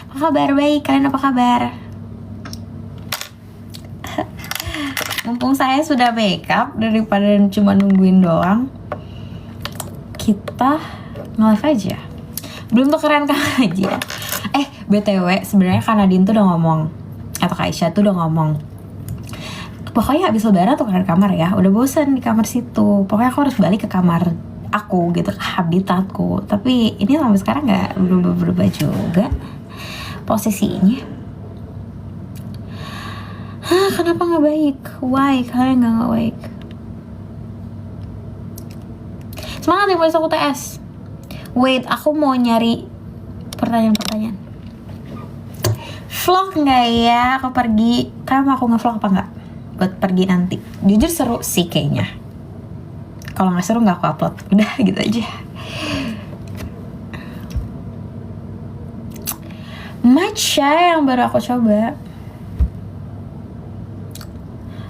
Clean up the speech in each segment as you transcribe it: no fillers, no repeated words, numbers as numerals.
Apa kabar? Baik, kalian apa kabar? Mumpung saya sudah makeup, daripada cuma nungguin doang, kita nge-live aja. Belum tukeran kamar aja. BTW, sebenarnya Kak Nadine tuh udah ngomong, atau Kak Aisyah tuh udah ngomong, pokoknya habis lebaran tukeran kamar ya. Udah bosan di kamar situ. Pokoknya aku harus balik ke kamar aku gitu, ke habitatku. Tapi ini sampai sekarang nggak berubah juga posisinya. Kenapa nggak baik? Why kalian nggak baik? Semangat ya besok UTS. Wait, aku mau nyari pertanyaan. Vlog nggak ya? Aku pergi. Kalian mau aku nge-vlog apa nggak? Buat pergi nanti. Jujur seru sih kayaknya. Kalau nggak seru nggak aku upload. Udah gitu aja. Matcha yang baru aku coba.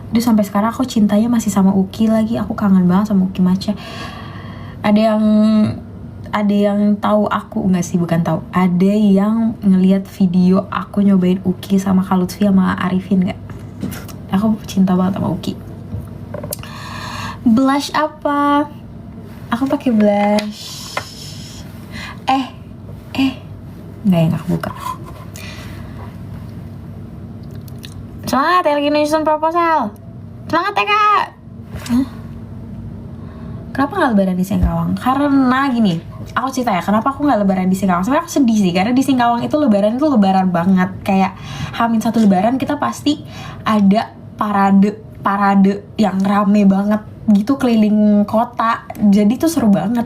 Duh, sampai sekarang aku cintanya masih sama Uki lagi. Aku kangen banget sama Uki Matcha. Ada yang tahu aku nggak sih? Bukan tahu. Ada yang ngelihat video aku nyobain Uki sama Kak Lutfi sama Arifin nggak? Aku cinta banget sama Uki. Blush apa? Aku pakai blush. Nggak yang aku buka. Semangat ya, lagi nyusun proposal. Semangat ya Kak. Kenapa gak lebaran di Singkawang? Karena gini, aku cerita ya, kenapa aku gak lebaran di Singkawang. Sebenarnya aku sedih sih, karena di Singkawang itu lebaran banget. Kayak H-1 lebaran kita pasti ada parade yang rame banget gitu keliling kota. Jadi tuh seru banget.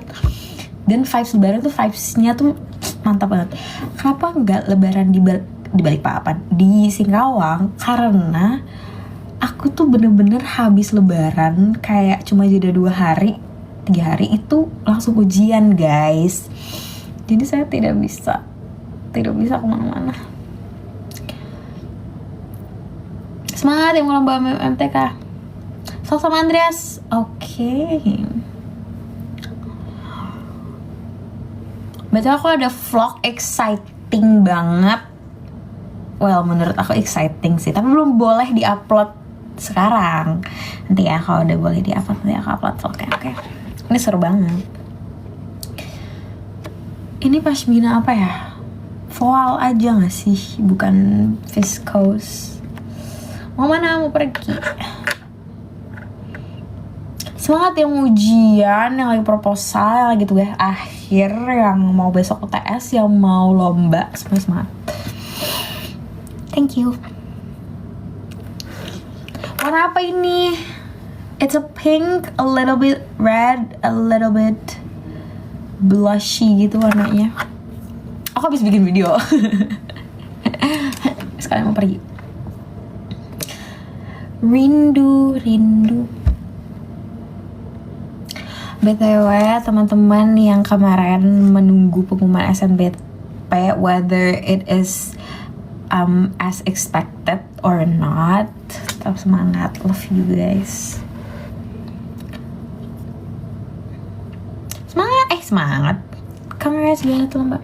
Dan vibes lebaran tuh vibes-nya tuh mantap banget. Kenapa gak lebaran di Balikpapan, di Singkawang? Karena aku tuh bener-bener habis lebaran kayak cuma jeda 3 hari itu langsung ujian guys. Jadi saya tidak bisa kemana-mana. Semangat yang mau lomba MTK. Sama Andreas. Oke. Betul, aku ada vlog exciting banget. Well, menurut aku exciting sih, tapi belum boleh diupload sekarang. Nanti ya kalau udah boleh diupload, nanti aku upload vlognya. Oke. Ini seru banget. Ini pashmina apa ya? Voal aja gak sih? Bukan viscose. Mau mana? Mau pergi. Semangat yang ujian, yang lagi proposal, yang lagi tugas akhir, yang mau besok UTS, yang mau lomba. Semangat. Thank you. Warna apa ini? It's a pink, a little bit red, a little bit blushy gitu warnanya. Aku habis bikin video. Sekalian mau pergi. Rindu. BTW teman-teman yang kemarin menunggu pengumuman SNBP, whether it is as expected or not, tetap semangat. Love you guys. Semangat. Congrats banget loh mbak.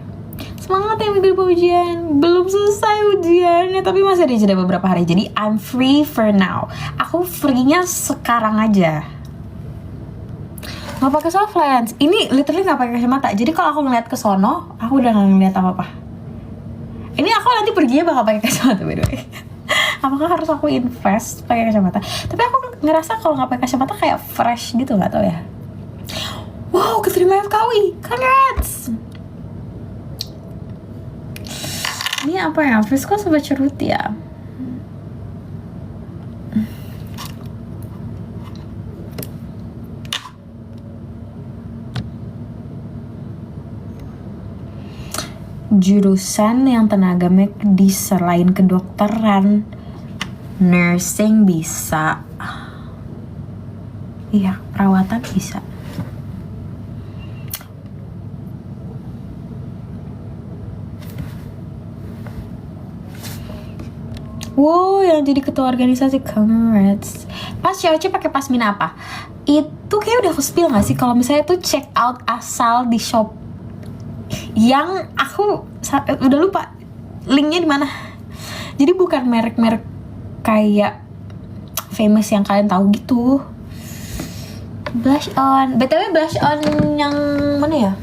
Semangat ya minggu depan ujian. Belum selesai ujiannya, tapi masih ada jeda beberapa hari. Jadi I'm free for now. Aku free-nya sekarang aja. Nggak pakai soft lens. Ini literally nggak pakai kacamata. Jadi kalau aku ngeliat ke sono, aku udah nggak ngeliat apa-apa. Ini aku nanti perginya bakal pakai kacamata by the way. Apakah harus aku invest pakai kacamata? Tapi aku ngerasa kalau nggak pakai kacamata kayak fresh gitu, nggak tahu ya. Wow, keterima FKUI, congrats! Ini apa ya? Viscose sama cerut ya? Jurusan yang tenaga medis selain kedokteran, nursing bisa. Iya, perawatan bisa. Wow, yang jadi ketua organisasi, congrats. Pas cewek pakai pasmina apa? Itu kayak udah aku spill gak sih? Kalau misalnya tuh check out asal di shop yang aku udah lupa linknya di mana? Jadi bukan merek-merek kayak famous yang kalian tahu gitu. Blush on, btw blush on yang mana ya?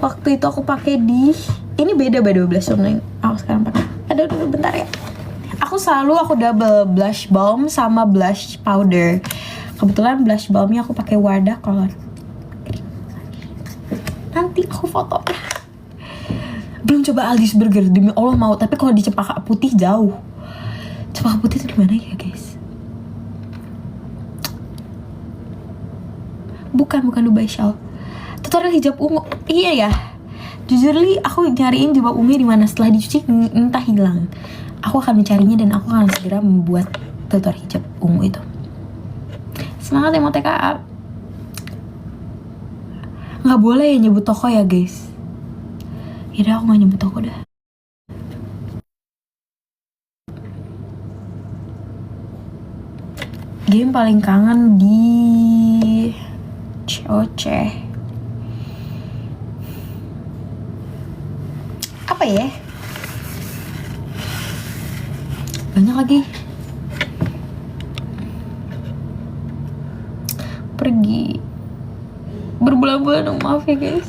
Waktu itu aku pakai di, ini beda blush on yang aku sekarang pakai. Aduh, bentar ya. Aku double blush balm sama blush powder. Kebetulan blush balmnya aku pakai Wardah Color. Nanti aku foto. Belum coba Alice Burger, demi Allah mau, tapi kalau di Cempaka Putih jauh. Cempaka Putih itu di mana ya, guys? Bukan Dubai Shawl. Tutorial hijab ungu. Iya ya. Jujur li, aku nyariin jilbab ungu di mana, setelah dicuci entah hilang. Aku akan mencarinya dan aku akan segera membuat tutorial hijab ungu itu. Semangat ya mau TKA. Nggak boleh ya nyebut toko ya guys. Yaudah aku nggak nyebut toko dah. Game paling kangen di COC apa ya? Banyak lagi. Pergi berbulan-bulan, maaf ya guys.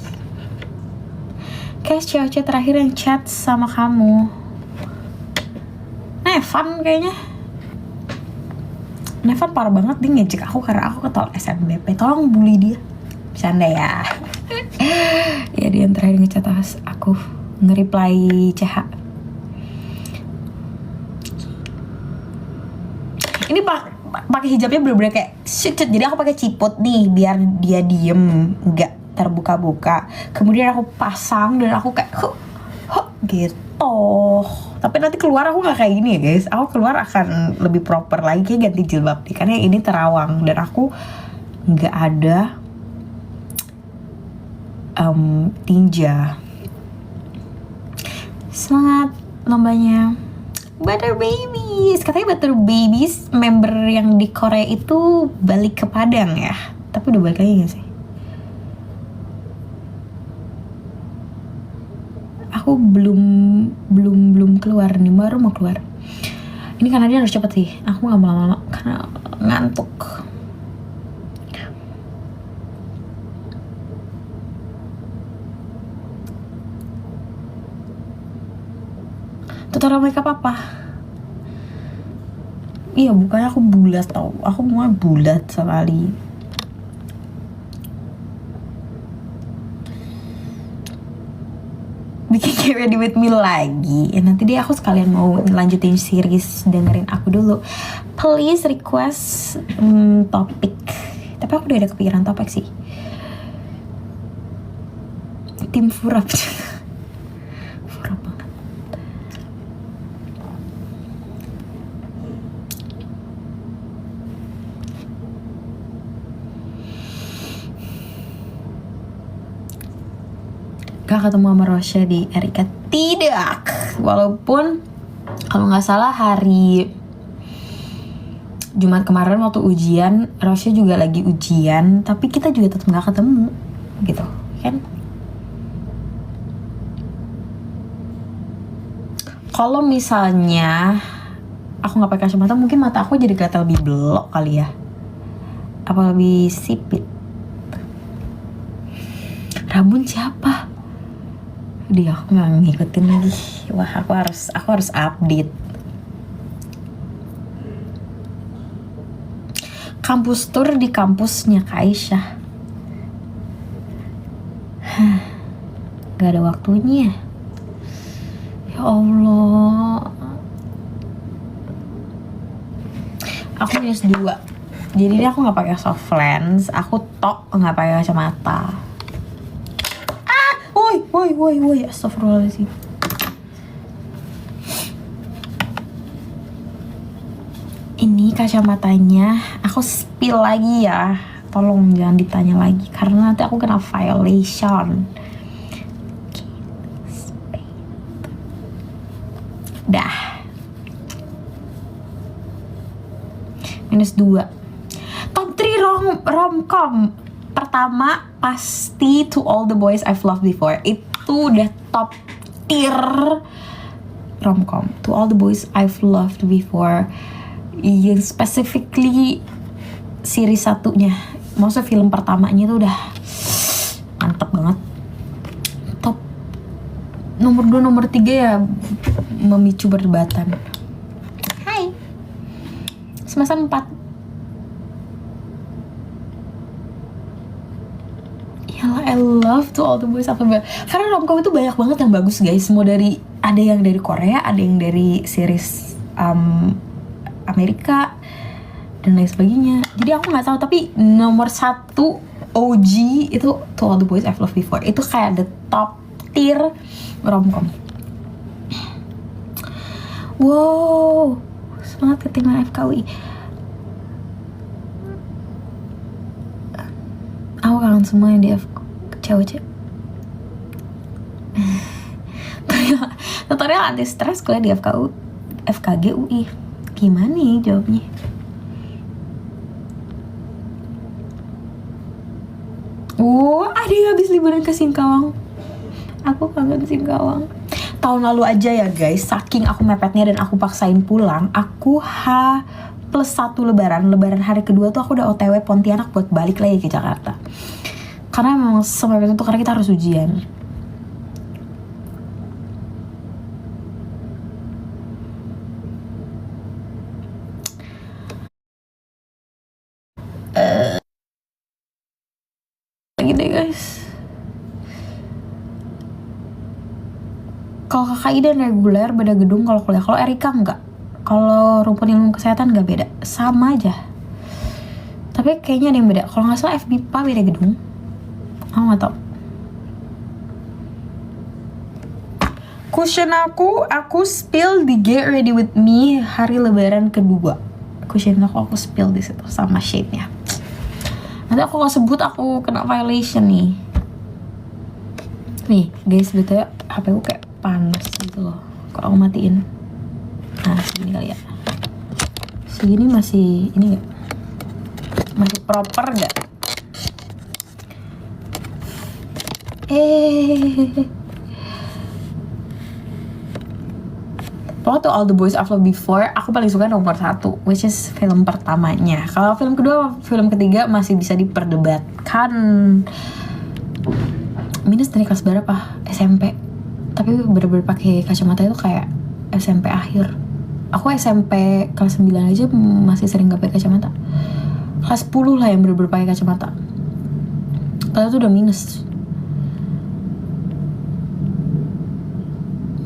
Kayak COC terakhir yang chat sama kamu Nevan kayaknya. Nevan parah banget, dia ngejek aku karena aku ketolak SNBP. Tolong bully dia. Bercanda ya. Ya dia yang terakhir ngechat aku, nge-reply CH. Ini pakai hijabnya bener-bener kayak shit. Jadi aku pakai ciput nih biar dia diem, nggak terbuka-buka. Kemudian aku pasang dan aku kayak gitu. Tapi nanti keluar aku nggak kayak gini ya guys. Aku keluar akan lebih proper lagi, kayak ganti jilbab nih. Karena ini terawang dan aku nggak ada tinja. Semangat lombanya. Butter Babies, katanya Butter Babies member yang di Korea itu balik ke Padang ya. Tapi udah balik lagi gak sih? Aku belum keluar nih, baru mau keluar. Ini karena dia harus cepet sih. Aku gak mau lama-lama karena ngantuk. Tutorial makeup apa? Iya, bukannya aku bulat tau. Aku mau bulat sekali. Bikin Get Ready With Me lagi. Ya, nanti deh aku sekalian mau lanjutin series dengerin aku dulu. Please request topik. Tapi aku udah ada kepikiran topik sih. Tim Furap. Furap banget. Gak ketemu sama Rosya di Erika? Tidak. Walaupun kalau nggak salah hari Jumat kemarin waktu ujian, Rosya juga lagi ujian, tapi kita juga tetap nggak ketemu, gitu kan? Kalau misalnya aku nggak pakai kacamata, mungkin mata aku jadi kelihatan lebih belok kali ya, apa lebih sipit. Rabun siapa? Dia aku nggak ngikutin lagi. Wah, aku harus update. Kampus tour di kampusnya Kak Aisyah. Gak ada waktunya. Ya Allah. Aku -2. Jadi aku nggak pakai soft lens. Aku nggak pakai kacamata. Woi, astagfirullahaladzim. Ini kacamatanya aku spill lagi ya. Tolong jangan ditanya lagi karena nanti aku kena violation. Dah. -2. Top 3 romcom. Pertama pasti To All the Boys I've Loved Before. Itu udah top tier romcom. To All the Boys I've Loved Before, yang specifically series satunya, maksudnya film pertamanya itu udah mantep banget. Top nomor 2, nomor 3 ya memicu perdebatan. Hai, semester 4. Yalah, I love To All the Boys I've Loved. Karena romcom itu banyak banget yang bagus guys. Semua dari, ada yang dari Korea, ada yang dari series Amerika dan lain sebagainya. Jadi aku nggak tahu, tapi nomor 1 OG itu To All the Boys I've Loved Before. Itu kayak the top tier romcom. Wow, semangat ketimbangan FKUI. Aku kangen semua yang di cewek-cewek. Tutorial anti stres kuliah di FKG UI. Gimana nih jawabnya? Ada yang habis liburan ke Singkawang. Aku kangen Singkawang. Tahun lalu aja ya guys, saking aku mepetnya dan aku paksain pulang, aku H+1 lebaran hari kedua tuh aku udah OTW Pontianak buat balik lagi ke Jakarta. Karena memang semepet itu, karena kita harus ujian. Lagi deh guys. Kalau KKI dan reguler beda gedung kalau kuliah. Kalau Erika enggak. Kalau rumpun ilmu kesehatan enggak beda. Sama aja. Tapi kayaknya ada yang beda. Kalau nggak salah FBIPA beda gedung. Aku nggak tahu. Cushion aku spill di Get Ready With Me hari lebaran kedua. Cushion aku spill di situ sama shade-nya. Nanti aku kalau sebut aku kena violation nih. Nih guys, betulnya HP aku kayak panas gitu loh. Kok aku matiin? Nah segini kali ya. Segini masih ini nggak? Masih proper nggak? Kalau tuh All the Boys I've Loved Before, aku paling suka nomor 1, which is film pertamanya. Kalau film kedua, film ketiga masih bisa diperdebatkan. Minus dari kelas berapa? SMP. Tapi bener-bener pakai kacamata itu kayak SMP akhir. Aku SMP kelas 9 aja masih sering gak pakai kacamata. Kelas 10 lah yang bener-bener pakai kacamata. Padahal itu udah minus.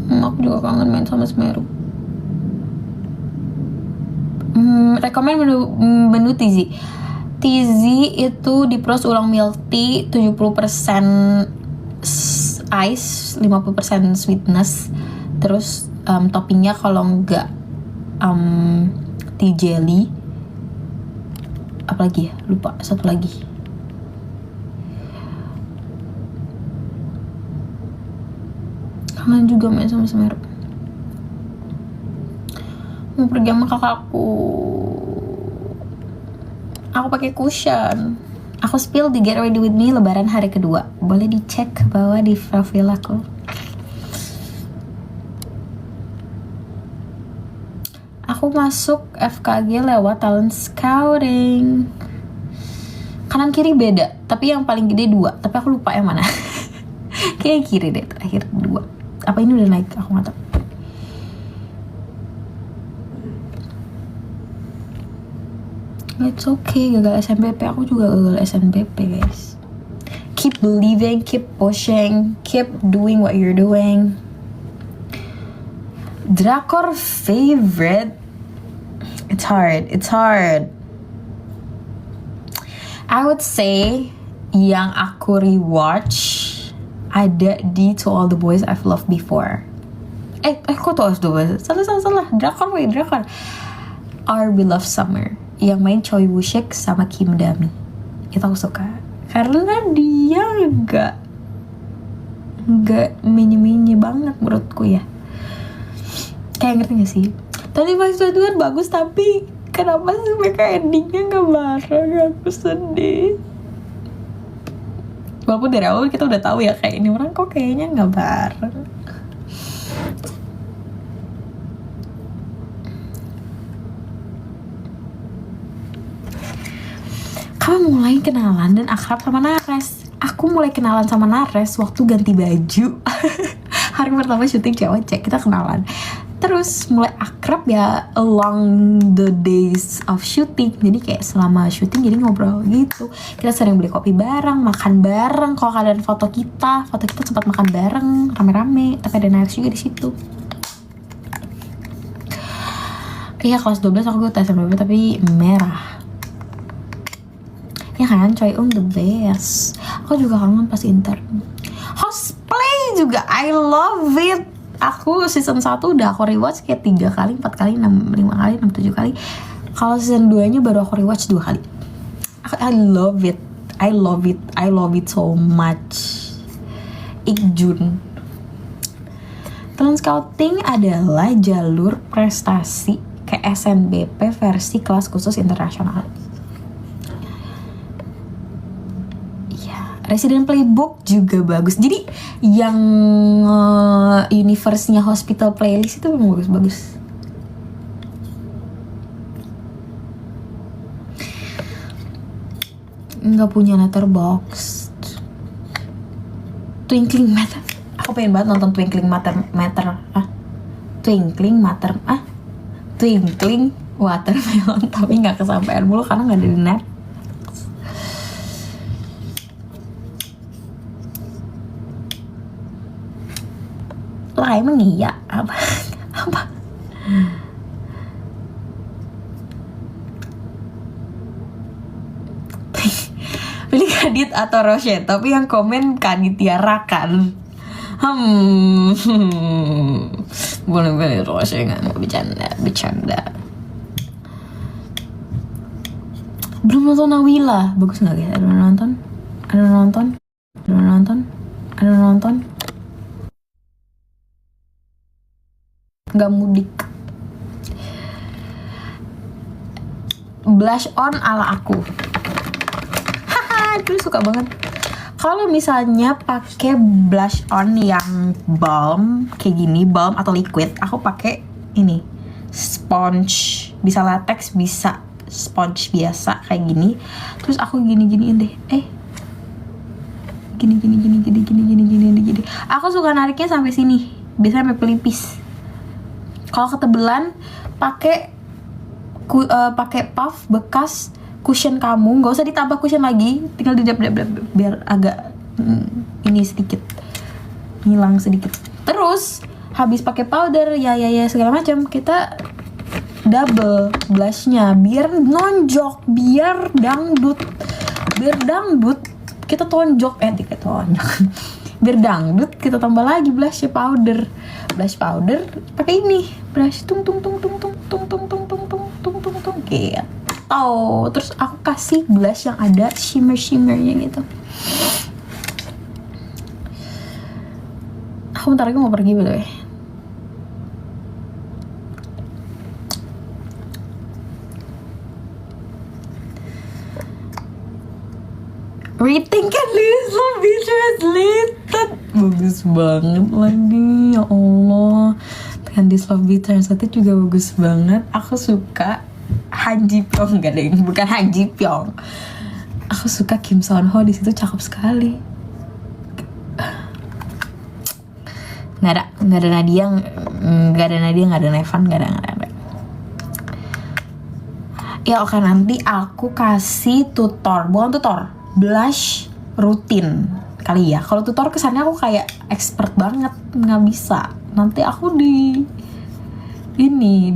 Aku juga kangen main sama Semeru. Rekomen menu Tizi. Tizi itu diproses ulang milk tea 70% ice, 50% sweetness. Terus toppingnya kalau enggak tea jelly. Apalagi ya? Lupa, satu lagi. Kangen juga main sama Semeru. Mau pergi sama kakakku. Aku pakai cushion. Aku spill di Get Ready With Me lebaran hari kedua. Boleh dicek ke bawah di profil aku. Aku masuk FKG lewat talent scouting. Kanan kiri beda, tapi yang paling gede 2. Tapi aku lupa yang mana. Kayak kiri deh, terakhir 2. Apa ini udah naik? Aku nggak tahu. It's okay, gagal SNBP. Aku juga gagal SNBP guys. Keep believing, keep pushing, keep doing what you're doing. Drakor favorite? It's hard. I would say yang aku rewatch ada di To All the Boys I've Loved Before. Kok To All the Boys? Salah. Drakor. Our Beloved Summer yang main Choi Woo-shik sama Kim Dami. Itu aku suka karena dia nggak mini banget menurutku ya. Kayak ngerti gak sih? Tadi Vice 21 bagus, tapi kenapa sih mereka endingnya gak bareng? Aku sedih. Walaupun dari awal kita udah tahu ya kayak ini orang kok kayaknya gak bareng. kita mulai kenalan dan akrab sama Nares. Aku mulai kenalan sama Nares waktu ganti baju. Hari pertama syuting cewek kita kenalan. Terus mulai akrab ya along the days of shooting. Jadi kayak selama syuting jadi ngobrol gitu. Kita sering beli kopi bareng, makan bareng. Kalau kalian foto kita sempat makan bareng rame-rame. Tapi ada Nares juga di situ. Iya, kelas 12 aku tes SNBP tapi merah. Ya kan, Choi Eun the best. Aku juga kangen pas intern. Cosplay juga, I love it. Aku season 1 udah aku rewatch kayak 3 kali, 4 kali, 6, 5 kali, 6, 7 kali. Kalau season 2 nya baru aku rewatch 2 kali. I love it. I love it so much. Ikjun. Talent Scouting adalah jalur prestasi ke SNBP versi kelas khusus internasional. Resident Playbook juga bagus. Jadi yang universe-nya Hospital Playlist itu memang bagus-bagus. Nggak punya letterbox. Twinkling Matter. Aku pengen banget nonton Twinkling Twinkling Watermelon, tapi nggak kesampaian mulu karena nggak ada di net. Lah emang iya apa pilih Kadit atau Roshe, tapi yang komen Kadit Tiara kan. Boleh pilih Roshe nggak? Bercanda. Belum nonton Nawila, bagus nggak guys? Ada nonton. Nggak mudik. Blush on ala aku. Haha, dulu suka banget. Kalau misalnya pakai blush on yang balm kayak gini, balm atau liquid, aku pakai ini sponge, bisa latex, bisa sponge biasa kayak gini. Terus aku gini-giniin deh. Gini. Aku suka nariknya sampai sini, biasanya sampai pelipis. Kalau ketebelan pakai puff bekas cushion kamu, nggak usah ditambah cushion lagi, tinggal didap biar agak ini sedikit hilang sedikit. Terus habis pakai powder ya segala macam, kita double blushnya biar nonjok, biar dangdut kita tonjok biar dangdut kita tambah lagi blush powder pakai ini brush tung gitu. Terus aku kasih blush yang ada shimmernya gitu. Aku bentar lagi mau pergi dulu ya. Reading can be translated. Bagus banget lagi, ya Allah. Candice Love Be Translated juga bagus banget. Aku suka Han Ji Pyong, bukan Han Ji Pyong. Aku suka Kim Son Ho, di situ cakep sekali. Nggak ada Nadia, nggak ada Nevan, nggak ada. Ya oke, nanti aku kasih bukan tutor, blush rutin kali ya. Kalau tutor kesannya aku kayak expert banget, nggak bisa. Nanti aku di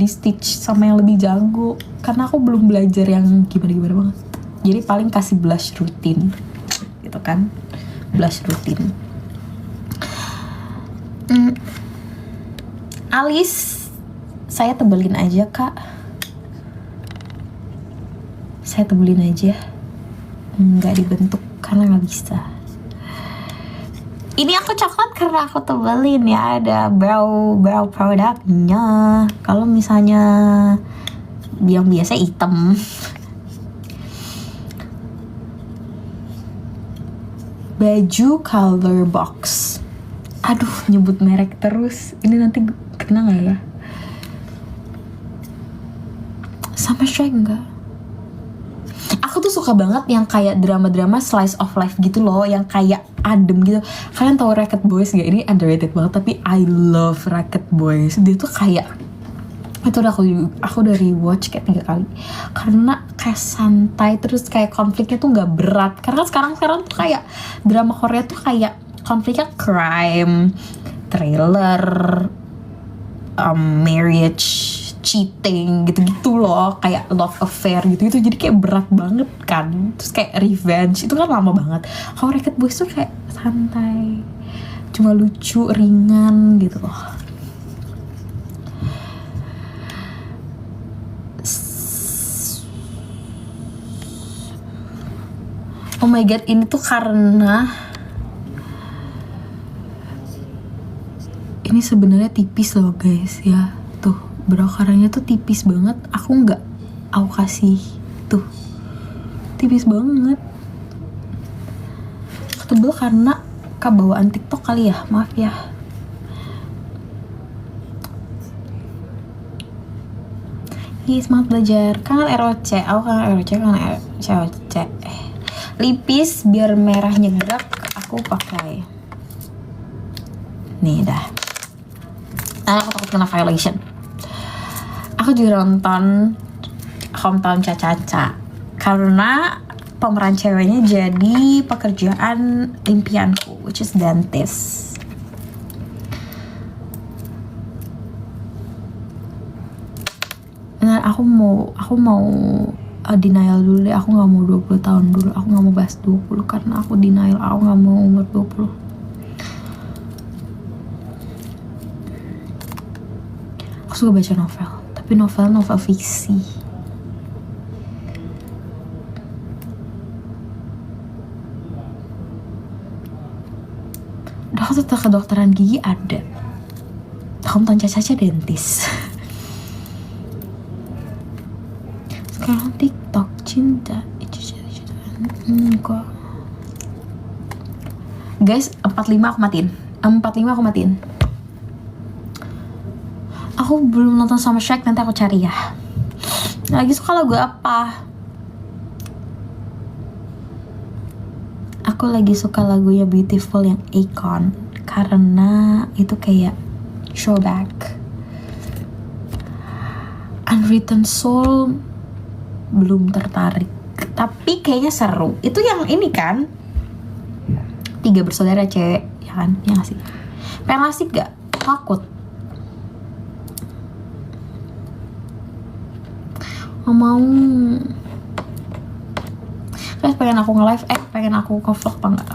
stitch sama yang lebih jago, karena aku belum belajar yang gimana banget. Jadi paling kasih blush rutin gitu kan, blush rutin. Alis saya tebelin aja kak, nggak dibentuk karena nggak bisa. Ini aku coklat karena aku tebelin ya, ada brow produknya. Kalau misalnya yang biasa hitam. Baju color box. Aduh, nyebut merek terus. Ini nanti kena nggak ya? Sama Strike enggak? Aku aku tuh suka banget yang kayak drama-drama slice of life gitu loh, yang kayak adem gitu. Kalian tahu Rocket Boys gak? Ini underrated banget tapi I love Rocket Boys. Dia tuh kayak, itu udah aku udah rewatch kayak 3 kali karena kayak santai, terus kayak konfliknya tuh nggak berat. Karena sekarang tuh kayak drama Korea tuh kayak konfliknya crime, thriller, marriage, cheating gitu-gitu loh, kayak love affair gitu-gitu, jadi kayak berat banget kan. Terus kayak revenge itu kan lama banget. Kalau Rocket Boys tuh kayak santai, cuma lucu, ringan gitu loh. Oh my god, ini tuh karena ini sebenarnya tipis loh guys ya. Tuh, brokarannya tuh tipis banget. Aku kasih tuh. Tipis banget. Tebel karena kebawaan TikTok kali ya. Maaf ya. Semangat belajar. Kangen ROC. Aku kangen ROC, ROC. Lipis biar merahnya gerak, aku pakai. Nih dah. Aku takut kena violation. Aku juga nonton Hometown Cha-Cha-Cha karena pemeran ceweknya jadi pekerjaan impianku, which is dentist. Nah, aku mau denial dulu deh. Aku nggak mau 20 tahun dulu. Aku nggak mau bahas 20 karena aku denial. Aku nggak mau umur 20. Aku suka baca novel, tapi novel fiksi. Dokter kedokteran gigi ada. Hometown Cha-Cha-Cha dentist. Sekarang TikTok cinta. Enggak. Guys, 45 aku matiin. 45 aku matiin. Aku belum nonton sama Shrek, nanti aku cari ya. Lagi suka lagu apa? Aku lagi suka lagunya Beautiful yang Akon karena itu kayak throwback. Unwritten Soul belum tertarik, tapi kayaknya seru. Itu yang ini kan, 3 bersaudara cewek, ya kan? Ya nggak sih? Pengen asik gak? Takut. Nggak mau. Guys, pengen aku nge-live, pengen aku nge-vlog apa enggak?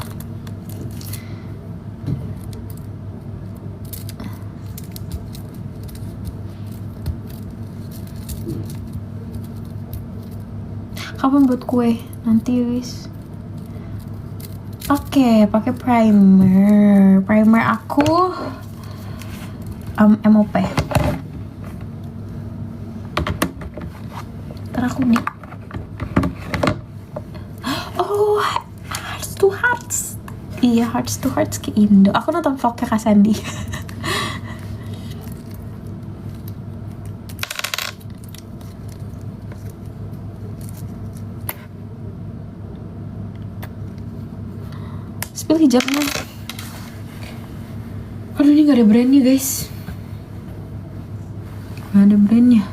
Kapan buat kue? Nanti wis. Oke, pakai primer. Primer aku MOP. Ntar aku di Hearts to Hearts. Iya, Hearts to Hearts ke Indo. Aku nonton vlognya Kak Sandi. Spill hijabnya. Aduh, ini gak ada brandnya guys. Gak ada brandnya.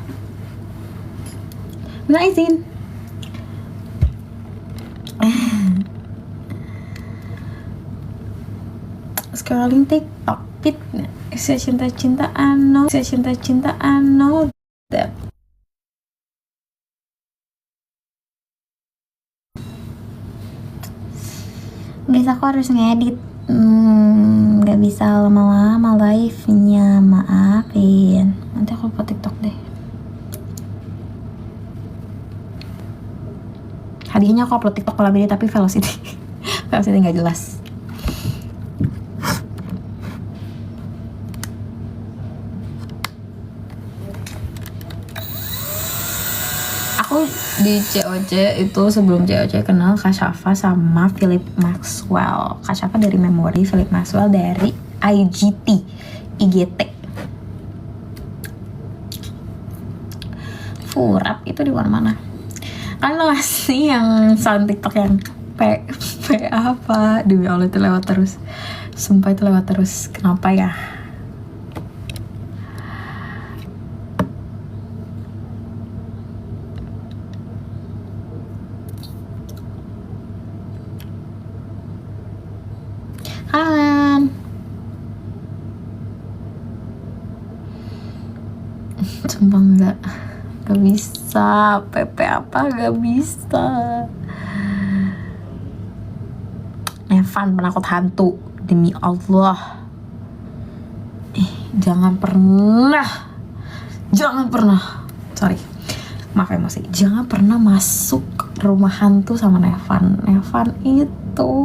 Minta izin. Scrolling TikTok, saya cinta-cintaan no, that. Guys, aku harus ngedit. Gak bisa lama-lama live-nya, maafin. Nanti aku buat TikTok deh. Hadiahnya aku upload TikTok kalau ini, tapi velocity velocity nggak jelas. Aku di COC itu, sebelum COC kenal Kak Syafa sama Philip Maxwell. Kak Syafa dari Memori, Philip Maxwell dari IGT. Furap itu di mana-mana. Kan lo ngasih yang sound TikTok yang P apa, demi Allah itu lewat terus, sumpah itu lewat terus, kenapa ya? Kan sumpah nggak bisa, PP apa nggak bisa. Evan penakut hantu, demi Allah. Jangan pernah, sorry, maaf emosi, jangan pernah masuk rumah hantu sama Nevan itu.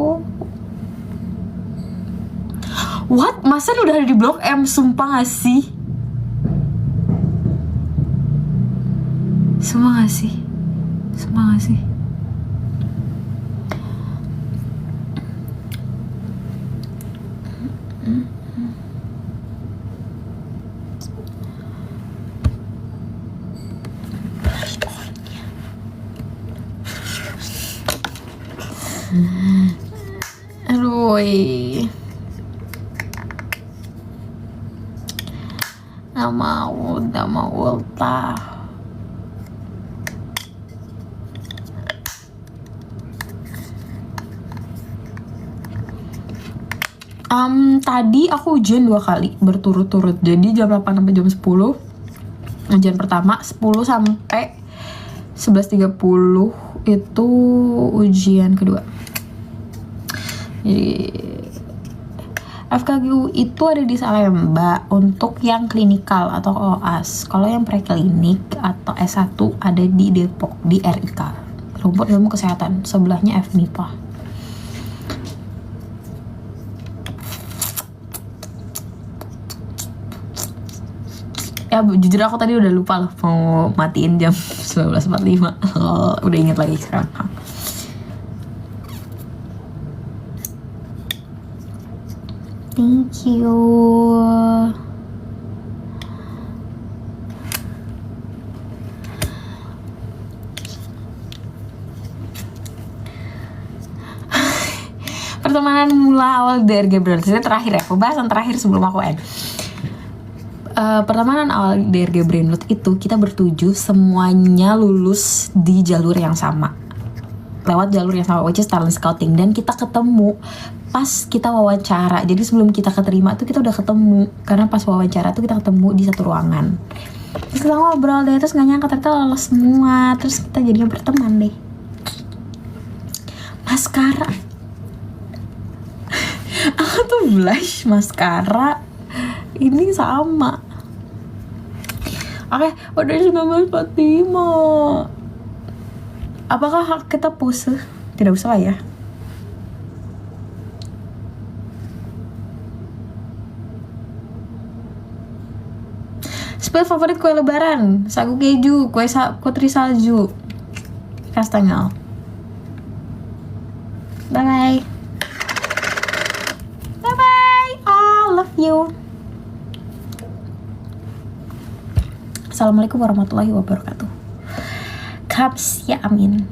What? Masa udah ada di Blok M, sumpah gak sih? Sumpah gak sih? Aduh, udah mau ultah. Tadi aku ujian 2 kali berturut-turut. Jadi jam 8 sampai jam 10 ujian pertama, 10 sampai 11.30 itu ujian kedua. Jadi FKGU itu ada di Salemba untuk yang klinikal atau OAS. Kalau yang preklinik atau S1 ada di Depok, di RIK, Rumput Ilmu Kesehatan, sebelahnya FMIPA. Ya jujur aku tadi udah lupa loh mau matiin jam 19.45. Udah inget lagi sekarang. Thank you. Pertemanan mula awal DRG Brainloot. Ini terakhir ya, pembahasan terakhir sebelum aku end. Pertemanan awal DRG Brainloot itu kita bertujuh semuanya lulus di jalur yang sama, lewat jalur yang sama, which is talent scouting. Dan kita ketemu pas kita wawancara. Jadi sebelum kita keterima tuh kita udah ketemu, karena pas wawancara tuh kita ketemu di satu ruangan. Terus kita ngobrol deh, terus gak nyangka ternyata lolos semua. Terus kita jadinya berteman deh. Maskara aku tuh blush maskara ini sama. Oke, udah 19.45. Apakah kita pose? Tidak usah lah ya. Spill favorit kue lebaran, sagu keju, kue putri salju, kastengel. Bye bye. Bye bye. I love you. Assalamualaikum warahmatullahi wabarakatuh. Kaps ya amin.